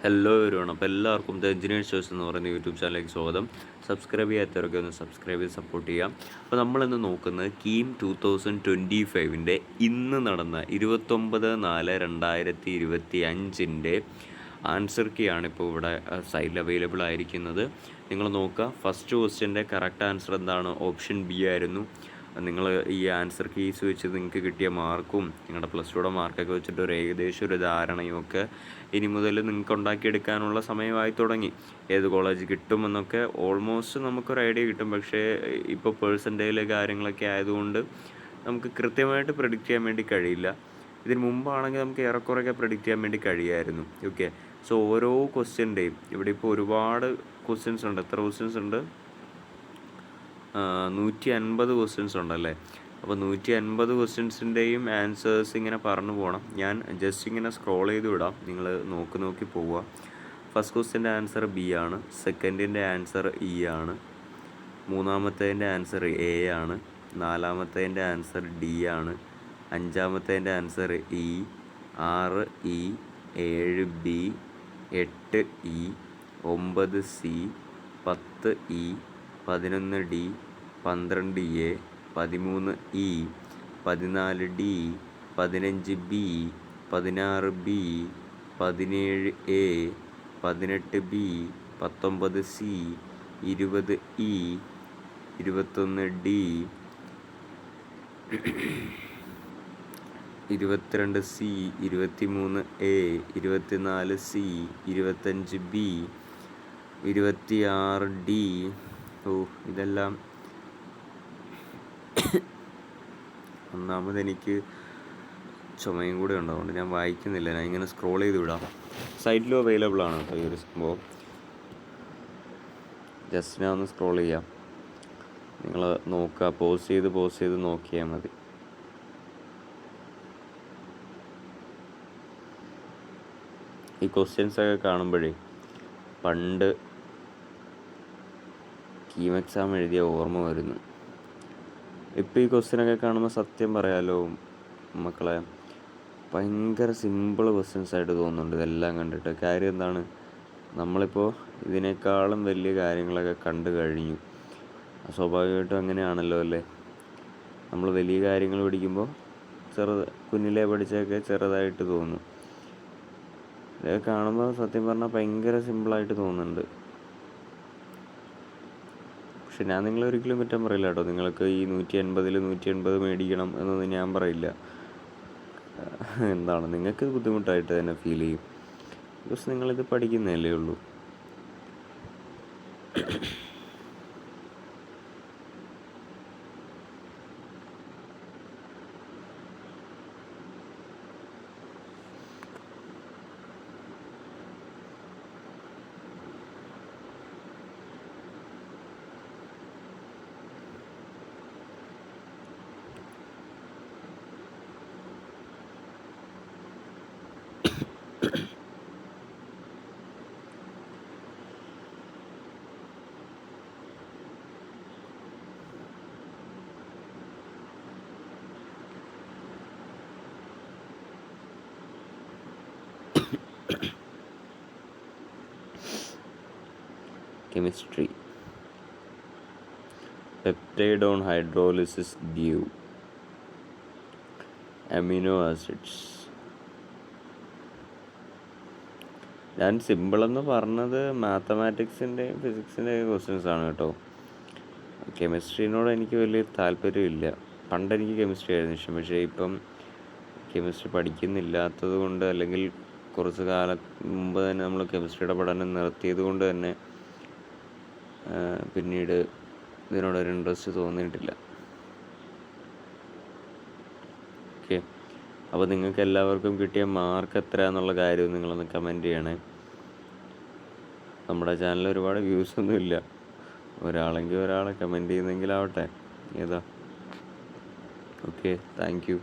Hello everyone. അപ്പോൾ എല്ലാവർക്കും the engineers choice എന്ന് പറയുന്ന യൂട്യൂബ് ചാനലിലേക്ക് സ്വാഗതം. സബ്സ്ക്രൈബ് ചെയ്യാത്തവരൊക്കെ ഒന്ന് സബ്സ്ക്രൈബ് ചെയ്ത് സപ്പോർട്ട് ചെയ്യാം. അപ്പോൾ നമ്മളിന്ന് നോക്കുന്നത് കീം 2025 ഇന്ന് നടന്ന 29/4/2025 ആൻസർ കീ ആണ് ഇപ്പോൾ ഇവിടെ സൈറ്റിൽ അവൈലബിൾ ആയിരിക്കുന്നത്. നിങ്ങൾ നോക്കുക. ഫസ്റ്റ് ക്വസ്റ്റ്യൻ്റെ കറക്റ്റ് ആൻസർ എന്താണ്? ഓപ്ഷൻ ബി ആയിരുന്നു. നിങ്ങൾ ഈ ആൻസർ കീസ് വെച്ച് നിങ്ങൾക്ക് കിട്ടിയ മാർക്കും നിങ്ങളുടെ പ്ലസ് ടുയുടെ മാർക്കൊക്കെ വെച്ചിട്ട് ഏകദേശം ഒരു ധാരണയും ഒക്കെ ഇനി മുതൽ നിങ്ങൾക്ക് ഉണ്ടാക്കിയെടുക്കാനുള്ള സമയമായി തുടങ്ങി. ഏത് കോളേജ് കിട്ടുമെന്നൊക്കെ ഓൾമോസ്റ്റ് നമുക്കൊരു ഐഡിയ കിട്ടും. പക്ഷേ ഇപ്പോൾ പേഴ്സൻറ്റേജിലെ കാര്യങ്ങളൊക്കെ ആയതുകൊണ്ട് നമുക്ക് കൃത്യമായിട്ട് പ്രെഡിക്റ്റ് ചെയ്യാൻ വേണ്ടി കഴിയില്ല. ഇതിന് മുമ്പാണെങ്കിൽ നമുക്ക് ഏറെക്കുറെയൊക്കെ പ്രെഡിക്റ്റ് ചെയ്യാൻ വേണ്ടി കഴിയുമായിരുന്നു. ഓക്കെ, സോ ഓരോ ക്വസ്റ്റ്യൻ്റെയും ഇവിടെ ഇപ്പോൾ ഒരുപാട് ക്വസ്റ്റ്യൻസ് ഉണ്ട്. എത്ര ക്വസ്റ്റ്യൻസ് ഉണ്ട്? 150 ക്വസ്റ്റ്യൻസ് ഉണ്ടല്ലേ. അപ്പോൾ 150 ക്വസ്റ്റ്യൻസിൻ്റെയും ആൻസേഴ്സ് ഇങ്ങനെ പറഞ്ഞു പോകണം. ഞാൻ ജസ്റ്റ് ഇങ്ങനെ സ്ക്രോൾ ചെയ്ത് വിടാം, നിങ്ങൾ നോക്കി പോവുക. ഫസ്റ്റ് ക്വസ്റ്റ്യൻ്റെ ആൻസർ ബി ആണ്, സെക്കൻഡിൻ്റെ ആൻസർ ഇ ആണ്, മൂന്നാമത്തേൻ്റെ ആൻസർ എ ആണ്, നാലാമത്തേൻ്റെ ആൻസർ ഡി ആണ്, അഞ്ചാമത്തേൻ്റെ answer E, 6 E, 7 B, 8 E, 9 C, 10 E, 11 D, 12 A, 13 E, 14 D, 15 B, 16 B, 17 A, 18 B, 19 C, 20 E, 21 D, 22 C, 23 A, 24 C, 25 B, 26 D. ഇതെല്ലാം ഒന്നാമത് എനിക്ക് ചുമയും കൂടെ ഉണ്ടാവുന്നുണ്ട്, ഞാൻ വായിക്കുന്നില്ല, ഞാൻ ഇങ്ങനെ സ്ക്രോൾ ചെയ്ത് വിടാം. സൈറ്റിലും അവൈലബിൾ ആണ് കേട്ടോ ഈ ഒരു സംഭവം. ജസ്റ്റ് ഞാൻ ഒന്ന് സ്ക്രോൾ ചെയ്യാം, നിങ്ങൾ നോക്കുക. പോസ് ചെയ്ത് നോക്കിയാൽ മതി. ഈ ക്വസ്റ്റ്യൻസൊക്കെ കാണുമ്പോഴേ പണ്ട് കീം എക്സാം എഴുതിയ ഓർമ്മ വരുന്നു. ഇപ്പോൾ ഈ ക്വസ്റ്റ്യനൊക്കെ കാണുമ്പോൾ സത്യം പറയാലോ മക്കളെ, ഭയങ്കര സിമ്പിൾ ക്വസ്റ്റ്യൻസ് ആയിട്ട് തോന്നുന്നുണ്ട് ഇതെല്ലാം കണ്ടിട്ട്. കാര്യം എന്താണ്? നമ്മളിപ്പോൾ ഇതിനേക്കാളും വലിയ കാര്യങ്ങളൊക്കെ കണ്ടു കഴിഞ്ഞു. സ്വാഭാവികമായിട്ടും അങ്ങനെയാണല്ലോ അല്ലേ. നമ്മൾ വലിയ കാര്യങ്ങൾ പഠിക്കുമ്പോൾ കുഞ്ഞിലെ പഠിച്ചൊക്കെ ചെറുതായിട്ട് തോന്നും. ഇതൊക്കെ കാണുമ്പോൾ സത്യം പറഞ്ഞാൽ ഭയങ്കര സിമ്പിളായിട്ട് തോന്നുന്നുണ്ട്. പക്ഷെ ഞാൻ നിങ്ങളൊരിക്കലും കുറ്റം പറയില്ല കേട്ടോ. നിങ്ങൾക്ക് ഈ 180 മേടിക്കണം എന്നൊന്നും ഞാൻ പറയില്ല. എന്താണ്, നിങ്ങൾക്ക് ബുദ്ധിമുട്ടായിട്ട് തന്നെ ഫീൽ ചെയ്യും. ബിക്കോസ് നിങ്ങളിത് പഠിക്കുന്നതല്ലേ ഉള്ളൂ. Chemistry. Peptide on hydrolysis give amino acids. ഞാൻ സിമ്പിളെന്ന് പറഞ്ഞത് മാത്തമാറ്റിക്സിൻ്റെയും ഫിസിക്സിൻ്റെയും ക്വസ്റ്റ്യൻസ് ആണ് കേട്ടോ. കെമിസ്ട്രീനോട് എനിക്ക് വലിയ താല്പര്യമില്ല. പണ്ട് എനിക്ക് കെമിസ്ട്രി ആയിരുന്നു ഇഷ്ടം. പക്ഷേ ഇപ്പം കെമിസ്ട്രി പഠിക്കുന്നില്ലാത്തത് കൊണ്ട്, അല്ലെങ്കിൽ കുറച്ച് കാലം മുമ്പ് തന്നെ നമ്മൾ കെമിസ്ട്രിയുടെ പഠനം നിർത്തിയത് കൊണ്ട് തന്നെ പിന്നീട് ഇതിനോടൊരു ഇൻട്രസ്റ്റ് തോന്നിയിട്ടില്ല. ഓക്കെ, അപ്പോൾ നിങ്ങൾക്ക് എല്ലാവർക്കും കിട്ടിയ മാർക്ക് എത്രയാണെന്നുള്ള കാര്യം നിങ്ങളൊന്ന് കമൻറ്റ് ചെയ്യണേ. നമ്മുടെ ചാനലിൽ ഒരുപാട് വ്യൂസൊന്നും ഇല്ല. ഒരാളെ കമൻറ്റ് ചെയ്യുന്നെങ്കിലാവട്ടെ. ഏതാ? Okay, thank you.